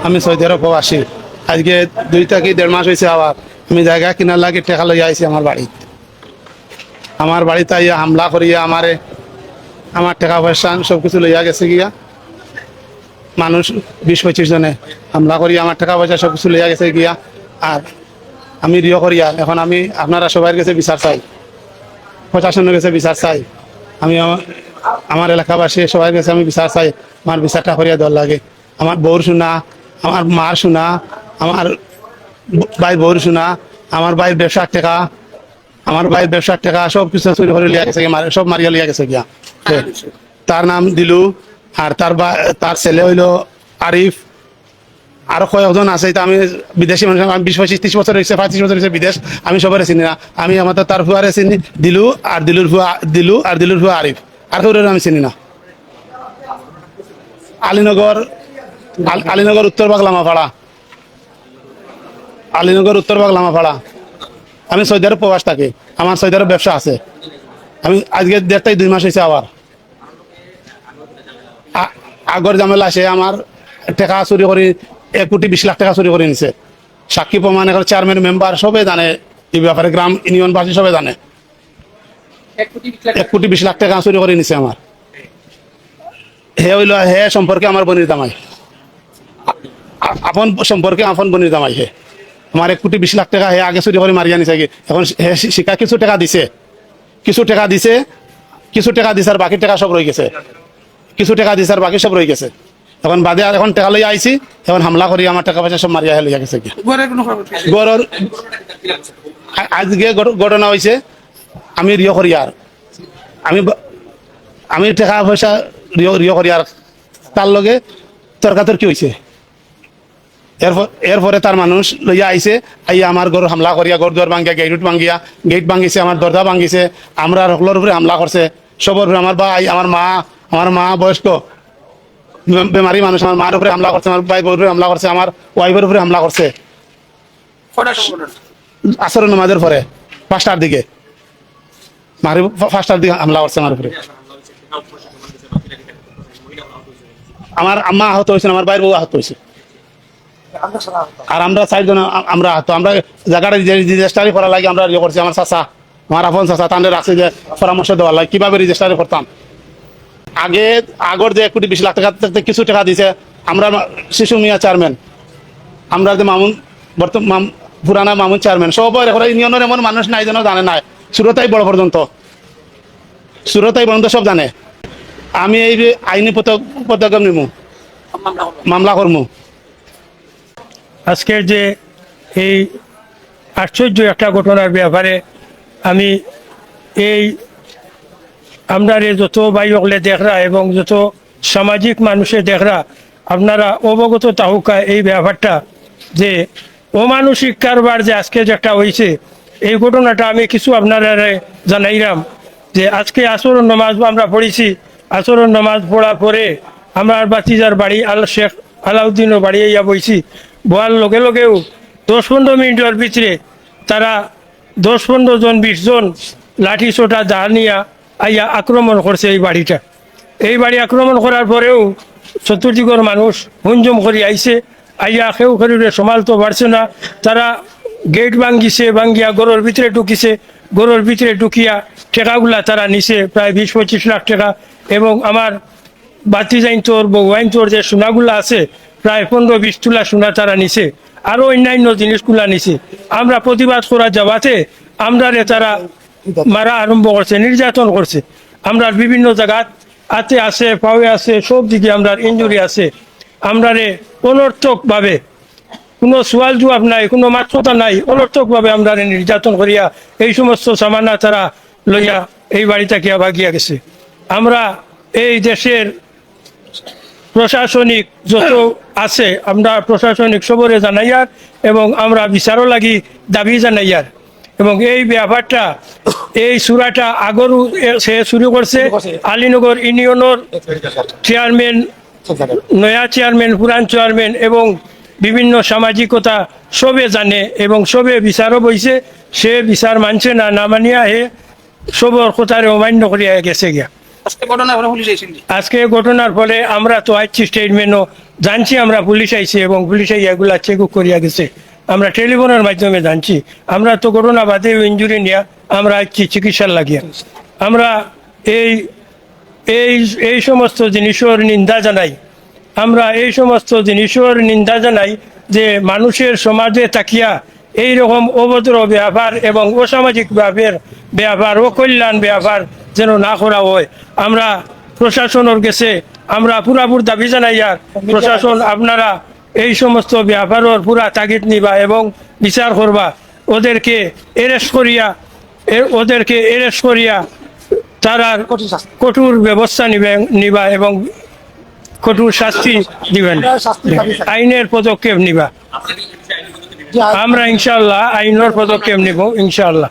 আমি সৌদি আরব প্রবাসী। আজকে 2 থেকে 1.5 মাস হয়েছে। আবার আমি জায়গা কিনার লাগে টাকা লইয়া আইছি আমার বাড়িতে। আমার বাড়িতে আইয়া হামলা করিয়া আমার টাকা পয়সা সব কিছু লইয়া গেছে গিয়া। মানুষ 20-25 জনে হামলা করিয়া আমার টাকা পয়সা সব কিছু লইয়া গেছে গিয়া। আর আমি রিও করিয়া এখন আমি আপনারা সবার কাছে বিচার চাই, প্রশাসনের কাছে বিচার চাই। আমি আমার এলাকাবাসী সবার কাছে আমি বিচার চাই। আমার বিচারটা করিয়া দল লাগে। আমার বউর শোনা, আমার মার শোনা, আমার ভাই বউর শোনা, আমার ভাইয়ের ব্যবসার টাকা সব কিছু চুরি করে লিয়া গেছে, সব মারিয়া লিয়া গেছে গিয়া। তার নাম দিলু, আর তার ছেলে হইলো আরিফ, আরো কয়েকজন আছে। আমি বিদেশি মানুষ, আমি 20-25-30 বছর হয়েছে, 35 বছর হয়েছে বিদেশ। আমি সবাই চিনি না। আমি আমাদের তার ফুয়ারে চিনি দিলু, আর দিলুর ফুয়া আরিফ, আর কেউ আমি চিনি না। আলীনগর উত্তর বাগলামাপাড়া। আমি সৌদি আরব প্রবাস থাকি। আমার সৌদি আরব ব্যবসা আছে। আমি আজকে 1.5-2 মাস হয়েছে। আবার আগর ঝামেলা সে আমার টাকা চুরি করে 1 কোটি 20 লাখ টাকা চুরি করে নিছে। সাক্ষী প্রমাণ এখন চেয়ারম্যান মেম্বার সবে জানে এই ব্যাপারে, গ্রাম ইউনিয়নবাসী সবে জানে। 1 কোটি 20 লাখ টাকা চুরি করে নিছে আমার। হে সম্পর্কে আমার বোনের জামাই, আপন সম্পর্কে আপন বোনের জামাই। হে আমার 1 কোটি 20 লাখ টাকা হে আগে চুরি করে মারিয়া নিছে। এখন হে শিকা কিছু টাকা দিছে আর বাকি টাকা সব রয়ে গেছে। এখন বাদে আর এখন টাকা লইয়া আইছি। এখন হামলা করি আমার টাকা পয়সা সব মারিয়া লইয়া গেছে। গড়র আজকে ঘটনা হয়েছে। আমি রিও করি, আর আমি টাকা পয়সা রিও করি, আর তার লগে তর্কাতর্কি হয়েছে। এরপরে তার মানুষ লইয়া আইছে, আইয়া আমার ঘর হামলা করিয়া ঘর দুয়ার ভাঙ্গিয়া গেট ভাঙ্গিছে, আমার দরজা ভাঙ্গিছে, আমরা সকলের উপরে হামলা করছে। সবর উপরে আমার ভাই, আমার মা বয়স্ক বেমারি মানুষ, আমার মার উপরে হামলা করছে, আমার ভাই বোর উপরে হামলা করছে, আমার ওয়াইফের উপরে হামলা করছে। আসরের নামাজের পরে 5টার দিকে 5টার দিকে হামলা করছে আমার উপরে। আমার আম্মা আহত হয়েছে, আমার ভাইয়ের বউ আহত হয়েছে, আর আমরা 4 জন আমরা আহত। আমরা জায়গাটা রেজিস্ট্রারি করা লাগে আমরা ইয়ে করছি। আমার চাচা, আমার আপন চাচা, তাদের রাখছে যে পরামর্শ দেওয়ার লাগে কিভাবে রেজিস্ট্রারি করতাম। আগর যে 1 কোটি 20 লাখ টাকা কিছু টাকা দিছে। আমরা শিশু মিয়া চেয়ারম্যান, আমরা যে মামুন বর্তমান পুরানা মামুন চেয়ারম্যান, সব ইউনিয়নের এমন মানুষ নাই যেন জানে নাই। সুরতাই বড় পর্যন্ত সব জানে। আমি এই আইনি পদক্ষেপ নিমু, মামলা করমু। আজকের যে এই আশ্চর্য একটা ঘটনার ব্যাপারে আমি আমরা যত ভাই হলে দেখরা এবং যত সামাজিক মানুষের দেখরা আপনারা অবগত তাহুকা এই ব্যাপারটা যে অমানসিক কারবার যে আজকে যে একটা হয়েছে। এই ঘটনাটা আমি কিছু আপনারা জানাইলাম যে আজকে আসরের নামাজ আমরা পড়েছি। আসরের নামাজ পড়ার পরে আমার বাতিজার বাড়ি শেখ আলাউদ্দিনের বাড়ি ইয়া বইছি। বয়ার লগে লগেও 10-15 মিনিটের ভিতরে তারা 10-15 জন 20 জন লাঠি সোটা জাহানিয়া আইয়া আক্রমণ করছে এই বাড়ি আক্রমণ করার পরেও চতুর্দিকের মানুষ হুঞ্জুম করে আইছে। আইয়া কেউ শরীরে সমালতে পারছে না। তারা গেট ভাঙ্গিয়া ঘরের ভিতরে ঢুকিছে। ঘরের ভিতরে ঢুকিয়া টাকাগুলা তারা নিছে, প্রায় 20-25 লাখ টাকা। এবং আমার বাতিজাইন্তর বউয়াইন্তর যে সোনাগুলা আছে প্রায় 15-20 তোলা সোনা তারা নিছে, আরো অন্যান্য জিনিসগুলা নিছে। আমরা প্রতিবাদ করা যাওয়াতে আমরা তারা মারা আরম্ভ করছে, নির্যাতন করছে। আমরা বিভিন্ন জায়গা হাতে আছে, পায়ে আছে, সব দিকে আমরা ইনজুরি আছে। আমরা অনর্থক ভাবে কোনো সোয়াল জবাব নাই, কোনো মাত্রতা নাই, অনর্থক ভাবে আমরা নির্যাতন করিয়া এই সমস্ত সামানা তারা লইয়া এই বাড়ি থেকে ভাগিয়া গেছে। আমরা এই দেশের প্রশাসনিক যত আছে আমরা প্রশাসনিক সবরে জানাইয়ার এবং আমরা বিচারও লাগি দাবি জানাইয়ার। এবং এই ব্যাপারটা এই সুরাটা আগরও সে শুরু করছে। আলীনগর ইউনিয়নের চেয়ারম্যান, নয়া চেয়ারম্যান, পুরান চেয়ারম্যান এবং বিভিন্ন সামাজিকতা সবে জানে এবং সবে বিচারও বইছে। সে বিচার মানছে না, না মানিয়া হে সবর কথারে অমান্য করিয়া গেছে গিয়া। আজকে ঘটনা হলো পুলিশ এসেছিল আজকে ঘটনার ফলে আমরা তো আইছি স্টেটমেন্টও জানছি, আমরা পুলিশ আইছি এবং পুলিশ এগুলা চেক করিয়া গেছে, আমরা টেলিফোনের মাধ্যমে জানছি। আমরা তো ঘটনা বাদে ইঞ্জুরি নিয়ে আমরা আইছি চিকিৎসার লাগিয়া। আমরা এই এই এই সমস্ত জিনিসের নিন্দা জানাই, আমরা এই সমস্ত জিনিসের নিন্দা জানাই যে মানুষের সমাজে তাকিয়া এইরকম অভদ্র ব্যবহার এবং অসামাজিক ব্যবহার অকল্যাণ ব্যবহার যেন না করা হয়। আমরা প্রশাসনের কাছে আমরা পুরাপুর দাবি জানাই, আর প্রশাসন আপনারা এই সমস্ত ব্যবহারের পুরা তাগিদ নিবা এবং বিচার করবা, ওদেরকে এরেস্ট করিয়া তারার কঠোর ব্যবস্থা নিবা এবং কঠোর শাস্তি দিবেন, আইনের পদক্ষেপ নিবা। আমরা ইনশাআল্লাহ আইনের পদক্ষেপ নিব ইনশাআল্লাহ।